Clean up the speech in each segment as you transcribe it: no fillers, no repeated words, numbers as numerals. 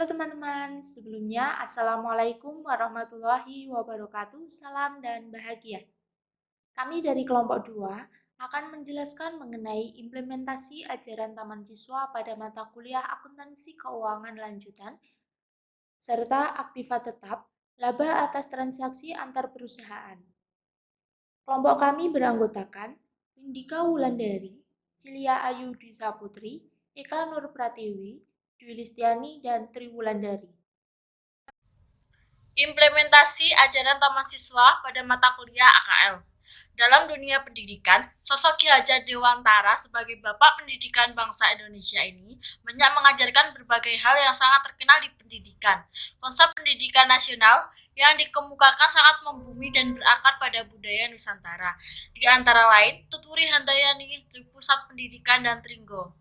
Halo teman-teman, sebelumnya Assalamualaikum warahmatullahi wabarakatuh, salam dan bahagia. Kami dari kelompok 2 akan menjelaskan mengenai implementasi ajaran taman siswa pada mata kuliah akuntansi keuangan lanjutan, serta aktiva tetap, laba atas transaksi antar perusahaan. Kelompok kami beranggotakan Rindika Wulandari, Cilia Ayu Dwi Putri, Eka Nur Pratiwi, Dwi Listiani, dan Tri Wulandari. Implementasi ajaran taman siswa pada mata kuliah AKL. Dalam dunia pendidikan, sosok Ki Hajar Dewantara sebagai Bapak Pendidikan Bangsa Indonesia ini banyak mengajarkan berbagai hal yang sangat terkenal di pendidikan. Konsep pendidikan nasional yang dikemukakan sangat membumi dan berakar pada budaya Nusantara. Di antara lain, Tuturi Handayani, Pusat Pendidikan, dan Tringgo.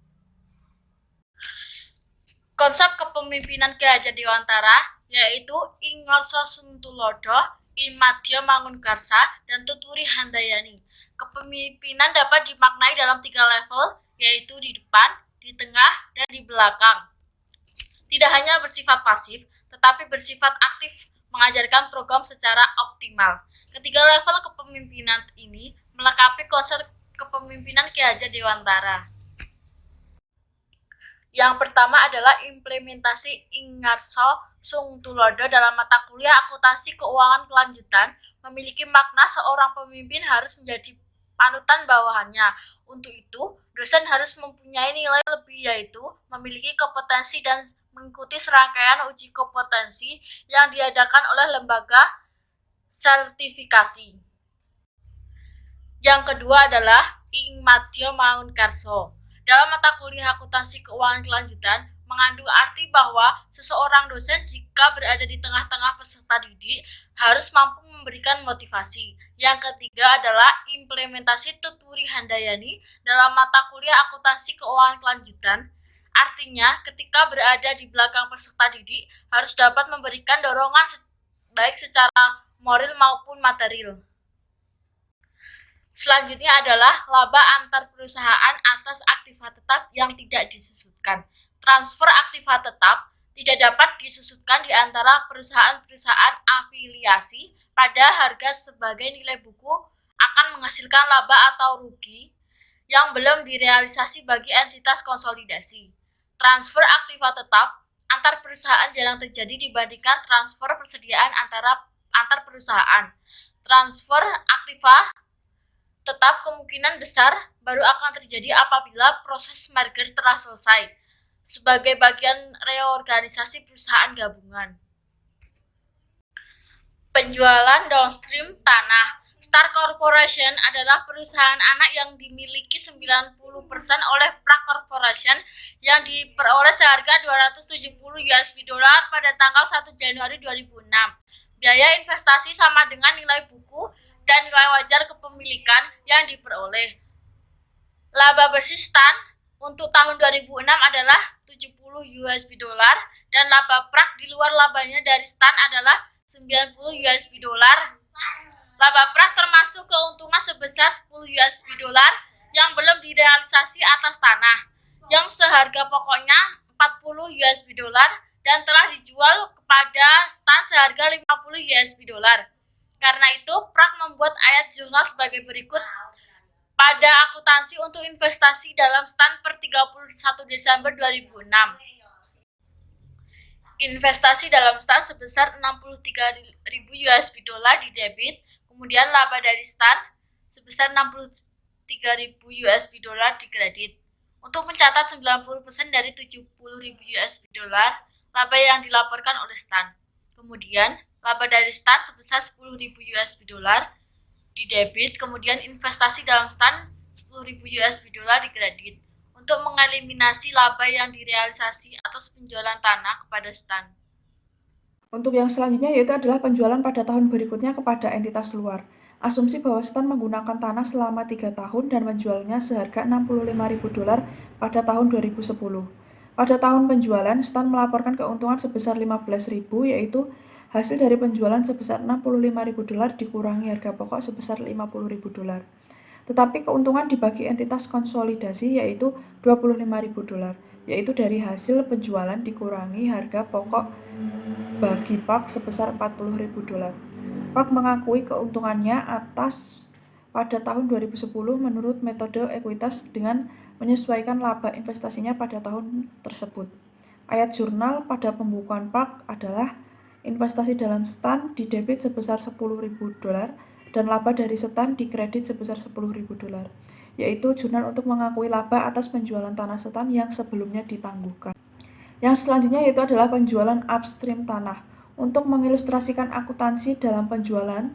Konsep kepemimpinan Ki Hajar Dewantara yaitu Ing Ngarsa Suntulodo, Ing Madya Mangunkarsa, dan Tuturi Handayani. Kepemimpinan dapat dimaknai dalam 3 level, yaitu di depan, di tengah, dan di belakang. Tidak hanya bersifat pasif, tetapi bersifat aktif, mengajarkan program secara optimal. Ketiga level kepemimpinan ini melengkapi konsep kepemimpinan Ki Hajar Dewantara. Yang pertama adalah implementasi Ing Ngarsa Suntulodo dalam mata kuliah akuntansi keuangan kelanjutan memiliki makna seorang pemimpin harus menjadi panutan bawahannya. Untuk itu, dosen harus mempunyai nilai lebih yaitu memiliki kompetensi dan mengikuti serangkaian uji kompetensi yang diadakan oleh lembaga sertifikasi. Yang kedua adalah Ing Madya Mangunkarsa. Dalam mata kuliah akuntansi keuangan kelanjutan, mengandung arti bahwa seseorang dosen jika berada di tengah-tengah peserta didik harus mampu memberikan motivasi. Yang ketiga adalah implementasi Tuturi Handayani dalam mata kuliah akuntansi keuangan kelanjutan. Artinya, ketika berada di belakang peserta didik harus dapat memberikan dorongan baik secara moral maupun material. Selanjutnya adalah laba antar perusahaan atas aktiva tetap yang tidak disusutkan. Transfer aktiva tetap tidak dapat disusutkan di antara perusahaan-perusahaan afiliasi pada harga sebagai nilai buku akan menghasilkan laba atau rugi yang belum direalisasi bagi entitas konsolidasi. Transfer aktiva tetap antar perusahaan jarang terjadi dibandingkan transfer persediaan antar perusahaan. Transfer aktiva tetap kemungkinan besar baru akan terjadi apabila proses merger telah selesai sebagai bagian reorganisasi perusahaan gabungan. Penjualan downstream tanah. Star Corporation adalah perusahaan anak yang dimiliki 90% oleh Prac Corporation yang diperoleh seharga 270 USD pada tanggal 1 Januari 2006. Biaya investasi sama dengan nilai buku dan nilai wajar kepemilikan yang diperoleh. Laba bersih STAN untuk tahun 2006 adalah 70 USD dan laba Prac di luar labanya dari STAN adalah 90 USD. Laba Prac termasuk keuntungan sebesar 10 USD yang belum direalisasi atas tanah yang seharga pokoknya 40 USD dan telah dijual kepada STAN seharga 50 USD. Karena itu, Prac membuat ayat jurnal sebagai berikut. Pada akuntansi untuk investasi dalam STAN per 31 Desember 2006. Investasi dalam STAN sebesar 63.000 USD di debit, kemudian laba dari STAN sebesar 63.000 USD di kredit. Untuk mencatat 90% dari 70.000 USD laba yang dilaporkan oleh STAN. Kemudian, laba dari STAN sebesar 10.000 USD di debit, kemudian investasi dalam STAN 10.000 USD di kredit untuk mengeliminasi laba yang direalisasi atas penjualan tanah kepada STAN. Untuk yang selanjutnya yaitu adalah penjualan pada tahun berikutnya kepada entitas luar. Asumsi bahwa STAN menggunakan tanah selama 3 tahun dan menjualnya seharga $65.000 pada tahun 2010. Pada tahun penjualan, STAN melaporkan keuntungan sebesar $15.000 yaitu hasil dari penjualan sebesar $65.000 dikurangi harga pokok sebesar $50.000. Tetapi keuntungan dibagi entitas konsolidasi yaitu $25.000. yaitu dari hasil penjualan dikurangi harga pokok bagi Park sebesar 40.000 dolar. Park mengakui keuntungannya atas pada tahun 2010 menurut metode ekuitas dengan menyesuaikan laba investasinya pada tahun tersebut. Ayat jurnal pada pembukuan Park adalah investasi dalam stan di debit sebesar 10.000 dolar dan laba dari stan di kredit sebesar 10.000 dolar, yaitu jurnal untuk mengakui laba atas penjualan tanah stan yang sebelumnya ditangguhkan. Yang selanjutnya yaitu adalah penjualan upstream tanah. Untuk mengilustrasikan akuntansi dalam penjualan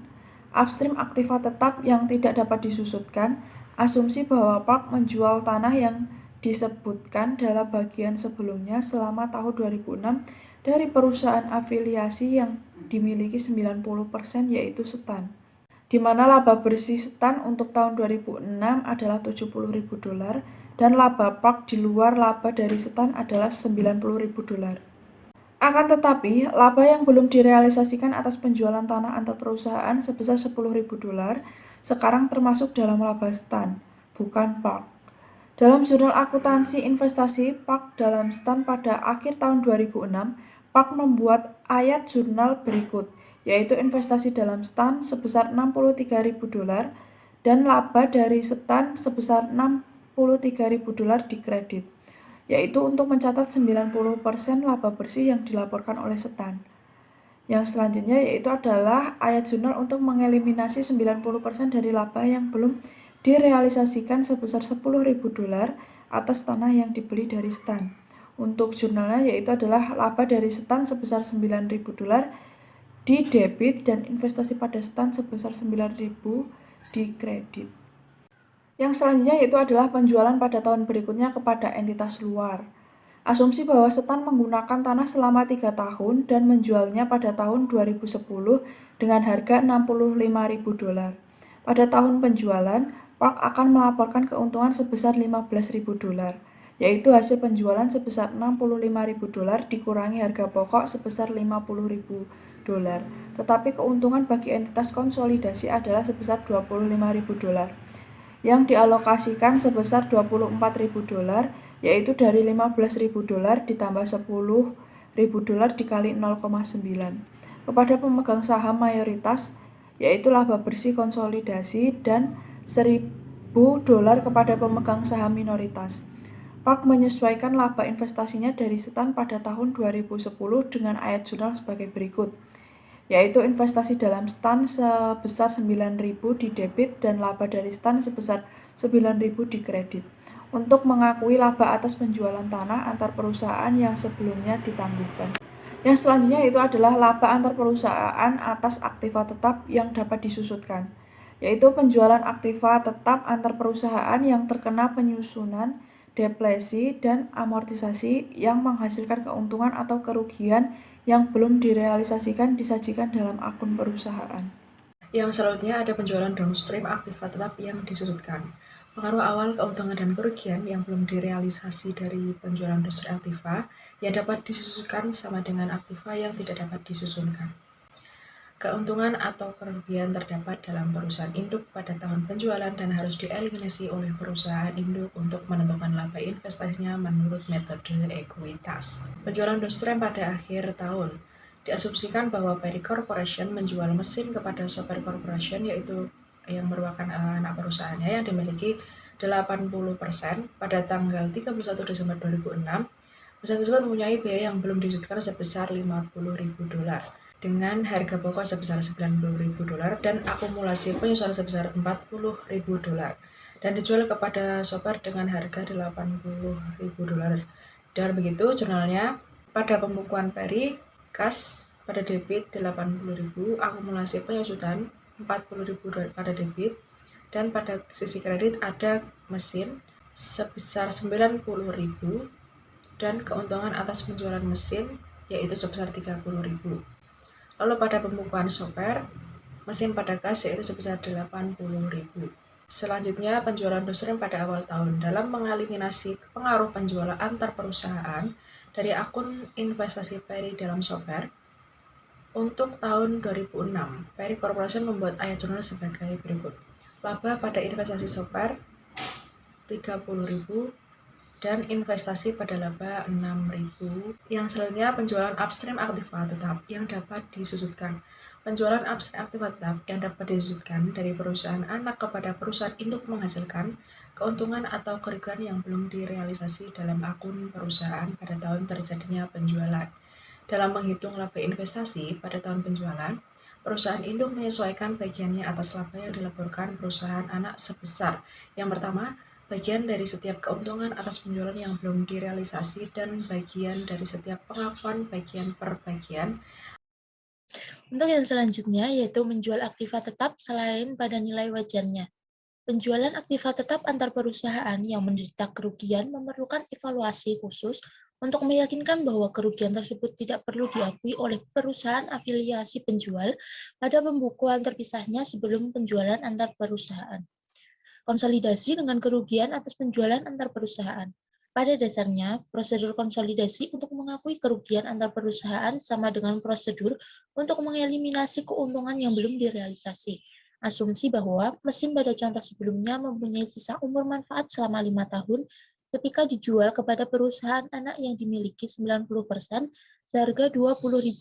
upstream aktiva tetap yang tidak dapat disusutkan, asumsi bahwa Park menjual tanah yang disebutkan dalam bagian sebelumnya selama tahun 2006 dari perusahaan afiliasi yang dimiliki 90% yaitu Stan, di mana laba bersih Stan untuk tahun 2006 adalah 70.000 dolar dan laba Park di luar laba dari Stan adalah 90.000 dolar. Akan tetapi, laba yang belum direalisasikan atas penjualan tanah antar perusahaan sebesar 10.000 dolar sekarang termasuk dalam laba Stan, bukan Park. Dalam jurnal akuntansi investasi Park dalam Stan pada akhir tahun 2006, Park membuat ayat jurnal berikut, yaitu investasi dalam Stan sebesar 63.000 dolar dan laba dari Stan sebesar 63.000 dolar di kredit, yaitu untuk mencatat 90% laba bersih yang dilaporkan oleh Stan. Yang selanjutnya yaitu adalah ayat jurnal untuk mengeliminasi 90% dari laba yang belum direalisasikan sebesar 10.000 dolar atas tanah yang dibeli dari Stan. Untuk jurnalnya yaitu adalah laba dari Stan sebesar 9.000 dolar di debit dan investasi pada Stan sebesar 9.000 di kredit. Yang selanjutnya yaitu adalah penjualan pada tahun berikutnya kepada entitas luar. Asumsi bahwa Stan menggunakan tanah selama 3 tahun dan menjualnya pada tahun 2010 dengan harga 65.000 dolar. Pada tahun penjualan, Park akan melaporkan keuntungan sebesar 15.000 dolar, yaitu hasil penjualan sebesar 65.000 dolar dikurangi harga pokok sebesar 50.000 dolar. Tetapi keuntungan bagi entitas konsolidasi adalah sebesar 25.000 dolar yang dialokasikan sebesar 24.000 dolar, yaitu dari 15.000 dolar ditambah 10.000 dolar dikali 0,9 kepada pemegang saham mayoritas, yaitu laba bersih konsolidasi, dan 1.000 dolar kepada pemegang saham minoritas. Park menyesuaikan laba investasinya dari Stan pada tahun 2010 dengan ayat jurnal sebagai berikut, yaitu investasi dalam Stan sebesar 9.000 di debit dan laba dari Stan sebesar 9.000 di kredit, untuk mengakui laba atas penjualan tanah antar perusahaan yang sebelumnya ditangguhkan. Yang selanjutnya itu adalah laba antar perusahaan atas aktiva tetap yang dapat disusutkan, yaitu penjualan aktiva tetap antar perusahaan yang terkena penyusunan, depresi, dan amortisasi yang menghasilkan keuntungan atau kerugian yang belum direalisasikan disajikan dalam akun perusahaan. Yang selanjutnya ada penjualan downstream aktiva tetap yang disusutkan. Pengaruh awal keuntungan dan kerugian yang belum direalisasi dari penjualan downstream aktiva yang dapat disusutkan sama dengan aktiva yang tidak dapat disusunkan. Keuntungan atau kerugian terdapat dalam perusahaan induk pada tahun penjualan dan harus dieliminasi oleh perusahaan induk untuk menentukan laba investasinya menurut metode ekuitas. Penjualan downstream pada akhir tahun. Diasumsikan bahwa Perry Corporation menjual mesin kepada Soper Corporation, yaitu yang merupakan anak perusahaannya yang dimiliki 80% pada tanggal 31 Desember 2006. Mesin tersebut mempunyai biaya yang belum disusutkan sebesar 50.000 dolar. Dengan harga pokok sebesar 90.000 dolar dan akumulasi penyusunan sebesar 40.000 dolar dan dijual kepada Soper dengan harga 80.000 dolar. Dan begitu jurnalnya pada pembukuan Perry, kas pada debit 80.000, akumulasi penyusutan 40.000 dolar pada debit, dan pada sisi kredit ada mesin sebesar 90.000 dan keuntungan atas penjualan mesin yaitu sebesar 30.000. Lalu pada pembukuan Soper, mesin pada kas yaitu sebesar 80.000. Selanjutnya penjualan downstream pada awal tahun. Dalam mengeliminasi pengaruh penjualan antar perusahaan dari akun investasi Perry dalam Soper, untuk tahun 2006, Perry Corporation membuat ayat jurnal sebagai berikut. Laba pada investasi Soper 30.000 dan investasi pada laba 6.000. Yang selanjutnya penjualan upstream aktiva tetap yang dapat disusutkan. Penjualan upstream aktiva tetap yang dapat disusutkan dari perusahaan anak kepada perusahaan induk menghasilkan keuntungan atau kerugian yang belum direalisasi dalam akun perusahaan pada tahun terjadinya penjualan. Dalam menghitung laba investasi pada tahun penjualan, perusahaan induk menyesuaikan bagiannya atas laba yang dilaporkan perusahaan anak sebesar yang pertama, bagian dari setiap keuntungan atas penjualan yang belum direalisasi dan bagian dari setiap pengakuan bagian per bagian. Untuk yang selanjutnya yaitu menjual aktiva tetap selain pada nilai wajarnya. Penjualan aktiva tetap antar perusahaan yang menderita kerugian memerlukan evaluasi khusus untuk meyakinkan bahwa kerugian tersebut tidak perlu diakui oleh perusahaan afiliasi penjual pada pembukuan terpisahnya sebelum penjualan antar perusahaan. Konsolidasi dengan kerugian atas penjualan antar perusahaan. Pada dasarnya, prosedur konsolidasi untuk mengakui kerugian antar perusahaan sama dengan prosedur untuk mengeliminasi keuntungan yang belum direalisasi. Asumsi bahwa mesin pada contoh sebelumnya mempunyai sisa umur manfaat selama 5 tahun ketika dijual kepada perusahaan anak yang dimiliki 90% seharga $20.000.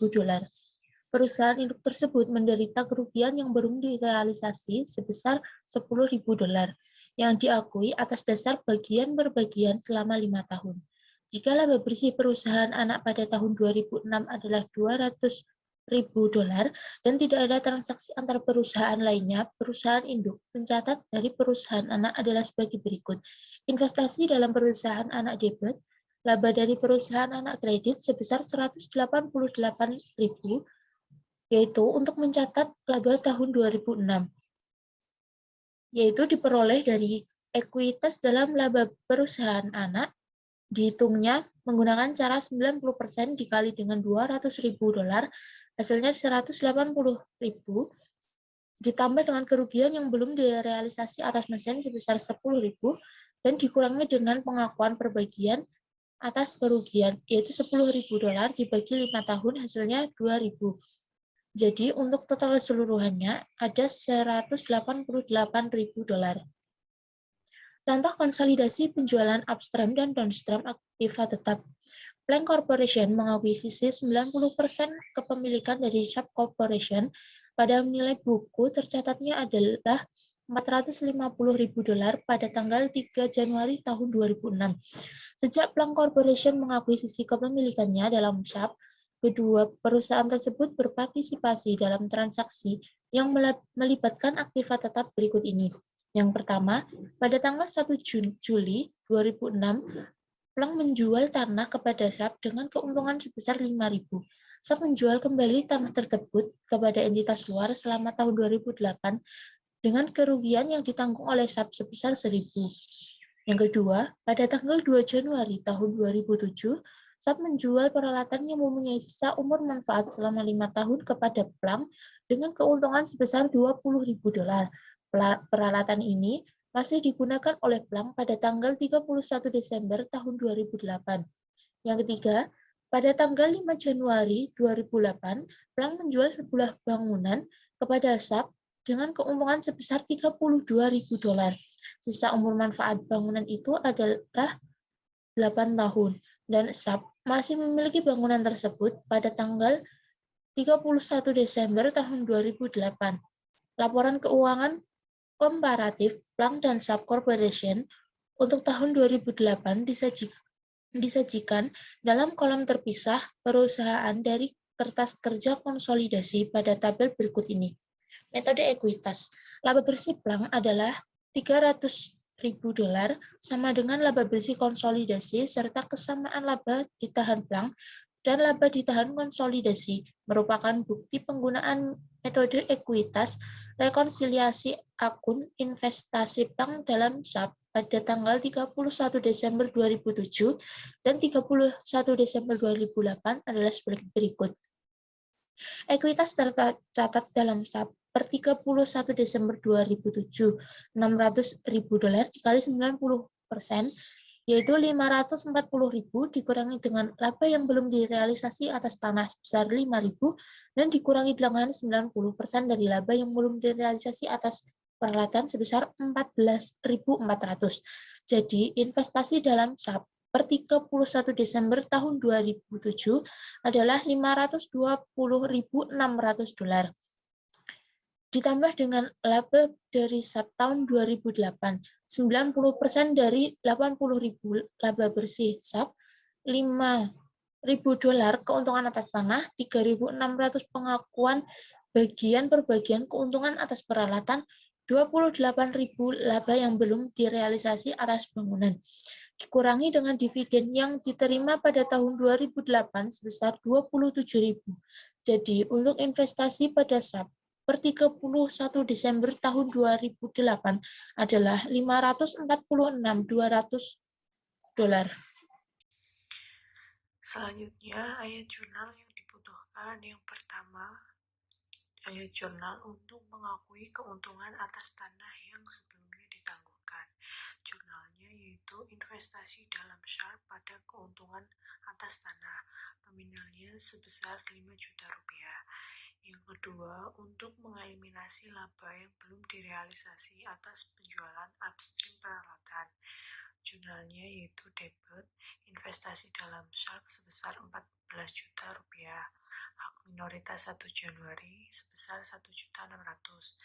Perusahaan induk tersebut menderita kerugian yang belum direalisasi sebesar $10.000 yang diakui atas dasar bagian berbagian selama 5 tahun. Jika laba bersih perusahaan anak pada tahun 2006 adalah $200.000 dan tidak ada transaksi antar perusahaan lainnya, perusahaan induk mencatat dari perusahaan anak adalah sebagai berikut. Investasi dalam perusahaan anak debit, laba dari perusahaan anak kredit sebesar $188.000, yaitu untuk mencatat laba tahun 2006, yaitu diperoleh dari ekuitas dalam laba perusahaan anak, dihitungnya menggunakan cara 90% dikali dengan $200.000, hasilnya $180.000, ditambah dengan kerugian yang belum direalisasi atas mesin sebesar $10.000, dan dikurangi dengan pengakuan perbagian atas kerugian, yaitu $10.000 dibagi 5 tahun, hasilnya $2.000. Jadi untuk total keseluruhannya ada $188.000. Contoh konsolidasi penjualan upstream dan downstream aktiva tetap. Plank Corporation mengakuisisi 90% kepemilikan dari Sharp Corporation. Pada nilai buku tercatatnya adalah $450.000 pada tanggal 3 Januari tahun 2006. Sejak Plank Corporation mengakuisisi kepemilikannya dalam Sharp, kedua perusahaan tersebut berpartisipasi dalam transaksi yang melibatkan aktiva tetap berikut ini. Yang pertama, pada tanggal 1 Juli 2006, Plank menjual tanah kepada Sharp dengan keuntungan sebesar $5.000. Sharp menjual kembali tanah tersebut kepada entitas luar selama tahun 2008 dengan kerugian yang ditanggung oleh Sharp sebesar $1.000. Yang kedua, pada tanggal 2 Januari tahun 2007, Sharp menjual peralatan yang mempunyai sisa umur manfaat selama 5 tahun kepada Plank dengan keuntungan sebesar $20.000. Peralatan ini masih digunakan oleh Plank pada tanggal 31 Desember tahun 2008. Yang ketiga, pada tanggal 5 Januari 2008, Plank menjual sebuah bangunan kepada Sharp dengan keuntungan sebesar $32.000. Sisa umur manfaat bangunan itu adalah 8 tahun, dan Sharp masih memiliki bangunan tersebut pada tanggal 31 Desember tahun 2008. Laporan keuangan komparatif Plank dan Sharp Corporation untuk tahun 2008 disajikan dalam kolom terpisah perusahaan dari kertas kerja konsolidasi pada tabel berikut ini. Metode ekuitas. Laba bersih Plank adalah $300.000 sama dengan laba bersih konsolidasi serta kesamaan laba ditahan Plank dan laba ditahan konsolidasi merupakan bukti penggunaan metode ekuitas rekonsiliasi akun investasi Plank dalam Sharp pada tanggal 31 Desember 2007 dan 31 Desember 2008 adalah sebagai berikut. Ekuitas tercatat dalam Sharp per 31 Desember 2007, $600.000 dikali 90%, yaitu $540.000 dikurangi dengan laba yang belum direalisasi atas tanah sebesar $5.000 dan dikurangi dengan 90% dari laba yang belum direalisasi atas peralatan sebesar $14.400. Jadi, investasi dalam Sharp per 31 Desember tahun 2007 adalah $520.600. Ditambah dengan laba dari Sharp tahun 2008, 90% dari 80.000 laba bersih Sharp, $5.000 keuntungan atas tanah, 3.600 pengakuan bagian per bagian keuntungan atas peralatan, 28.000 laba yang belum direalisasi atas bangunan. Dikurangi dengan dividen yang diterima pada tahun 2008 sebesar 27.000. Jadi, untuk investasi pada Sharp per 31 Desember tahun 2008 adalah $546.200. Selanjutnya, ayat jurnal yang dibutuhkan. Yang pertama, ayat jurnal untuk mengakui keuntungan atas tanah yang sebelumnya ditangguhkan. Jurnalnya yaitu investasi dalam Sharp pada keuntungan atas tanah, nominalnya sebesar 5 juta rupiah. Yang kedua, untuk mengeliminasi laba yang belum direalisasi atas penjualan upstream peralatan. Jurnalnya yaitu debit investasi dalam Sharp sebesar 14 juta rupiah. Hak minoritas 1 Januari sebesar 1.600.000.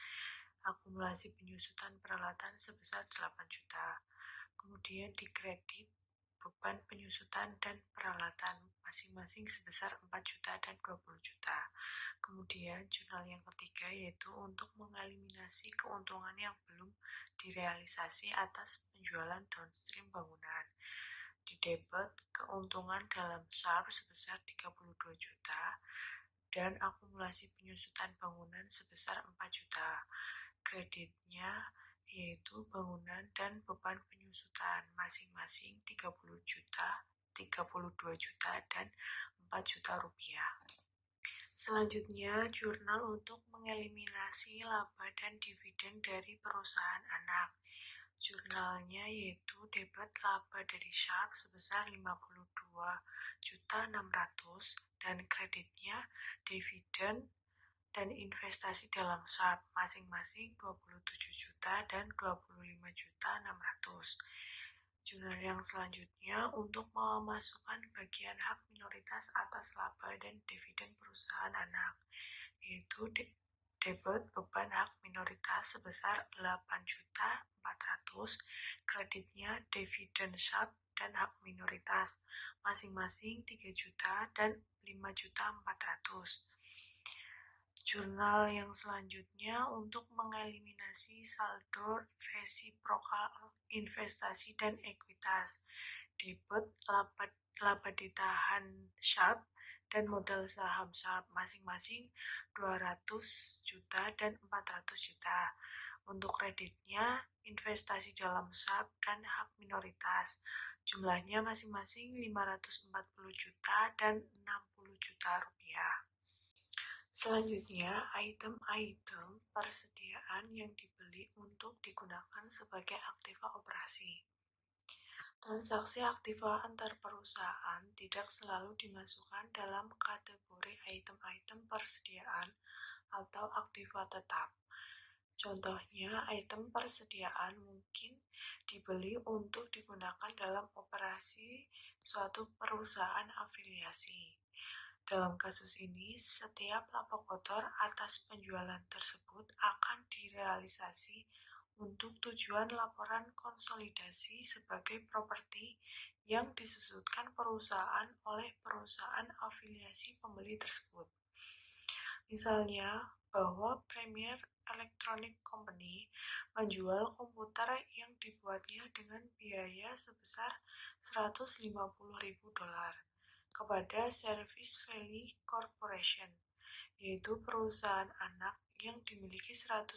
Akumulasi penyusutan peralatan sebesar 8 juta. Kemudian dikredit beban penyusutan dan peralatan masing-masing sebesar 4 juta dan 20 juta. Kemudian jurnal yang ketiga yaitu untuk mengeliminasi keuntungan yang belum direalisasi atas penjualan downstream bangunan. Di debit keuntungan dalam Sharp sebesar 32 juta dan akumulasi penyusutan bangunan sebesar 4 juta. Kreditnya yaitu bangunan dan beban penyusutan masing-masing 30 juta, 32 juta, dan 4 juta rupiah. Selanjutnya, jurnal untuk mengeliminasi laba dan dividen dari perusahaan anak. Jurnalnya yaitu debit laba dari Sharp sebesar 52.600.000 dan kreditnya dividen dan investasi dalam Sharp masing-masing 27 juta dan 25.600.000. Jurnal yang selanjutnya untuk memasukkan bagian hak minoritas atas laba dan dividen perusahaan anak, yaitu debit beban hak minoritas sebesar 8.400.000, kreditnya dividen Sharp dan hak minoritas masing-masing 3 juta dan 5.400.000. Jurnal yang selanjutnya untuk mengeliminasi saldo resiprokal investasi dan ekuitas, debit laba ditahan Sharp dan modal saham Sharp masing-masing 200 juta dan 400 juta. Untuk kreditnya investasi dalam Sharp dan hak minoritas, jumlahnya masing-masing 540 juta dan 60 juta rupiah. Selanjutnya, item-item persediaan yang dibeli untuk digunakan sebagai aktiva operasi. Transaksi aktiva antar perusahaan tidak selalu dimasukkan dalam kategori item-item persediaan atau aktiva tetap. Contohnya, item persediaan mungkin dibeli untuk digunakan dalam operasi suatu perusahaan afiliasi. Dalam kasus ini, setiap laba kotor atas penjualan tersebut akan direalisasi untuk tujuan laporan konsolidasi sebagai properti yang disusutkan perusahaan oleh perusahaan afiliasi pembeli tersebut. Misalnya, bahwa Premier Electronic Company menjual komputer yang dibuatnya dengan biaya sebesar $150.000 kepada Service Valley Corporation, yaitu perusahaan anak yang dimiliki 100%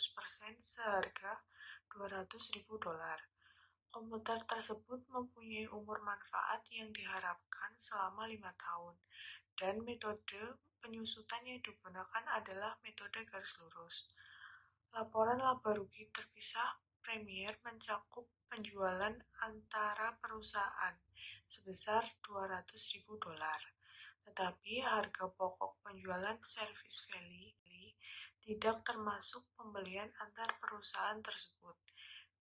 seharga $200.000. Komputer tersebut mempunyai umur manfaat yang diharapkan selama 5 tahun, dan metode penyusutan yang digunakan adalah metode garis lurus. Laporan laba rugi terpisah Premier mencakup penjualan antara perusahaan sebesar $200.000, tetapi harga pokok penjualan Service Valley tidak termasuk pembelian antar perusahaan tersebut,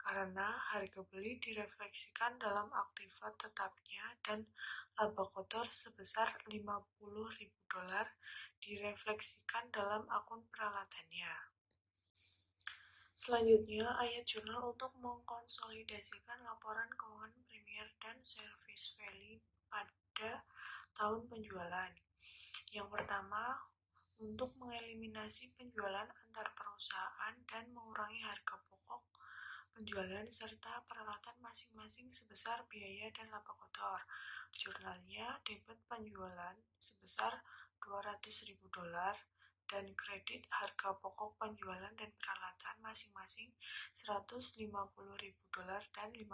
karena harga beli direfleksikan dalam aktiva tetapnya dan laba kotor sebesar $50.000 direfleksikan dalam akun peralatannya. Selanjutnya, ayat jurnal untuk mengkonsolidasikan laporan keuangan Premier dan Service Valley pada tahun penjualan. Yang pertama, untuk mengeliminasi penjualan antar perusahaan dan mengurangi harga pokok penjualan serta peralatan masing-masing sebesar biaya dan laba kotor. Jurnalnya debit penjualan sebesar $200.000 dan kredit harga pokok penjualan dan peralatan masing-masing $150.000 dan $50.000.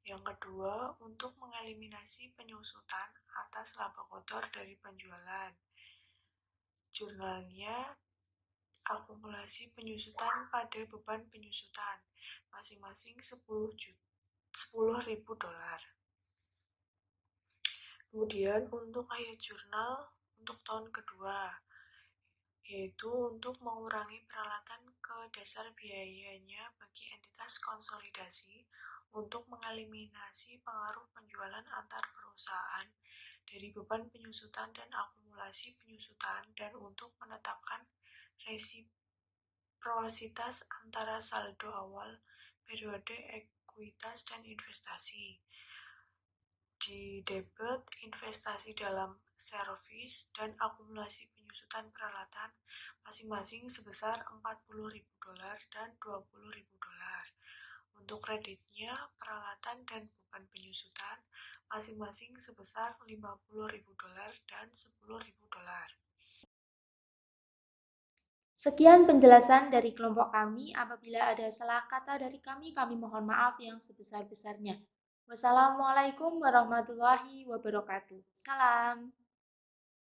Yang kedua, untuk mengeliminasi penyusutan atas laba kotor dari penjualan. Jurnalnya akumulasi penyusutan pada beban penyusutan masing-masing $10.000. Kemudian untuk ayat jurnal untuk tahun kedua, yaitu untuk mengurangi peralatan ke dasar biayanya bagi entitas konsolidasi untuk mengeliminasi pengaruh penjualan antar perusahaan dari beban penyusutan dan akumulasi penyusutan dan untuk menetapkan resiprositas antara saldo awal periode ekuitas dan investasi. Di debit investasi dalam servis dan akumulasi penyusutan peralatan masing-masing sebesar $40.000 dan $20.000. Untuk kreditnya, peralatan dan beban penyusutan masing-masing sebesar $50.000 dan $10.000. Sekian penjelasan dari kelompok kami. Apabila ada salah kata dari kami mohon maaf yang sebesar-besarnya. Wassalamualaikum warahmatullahi wabarakatuh. Salam.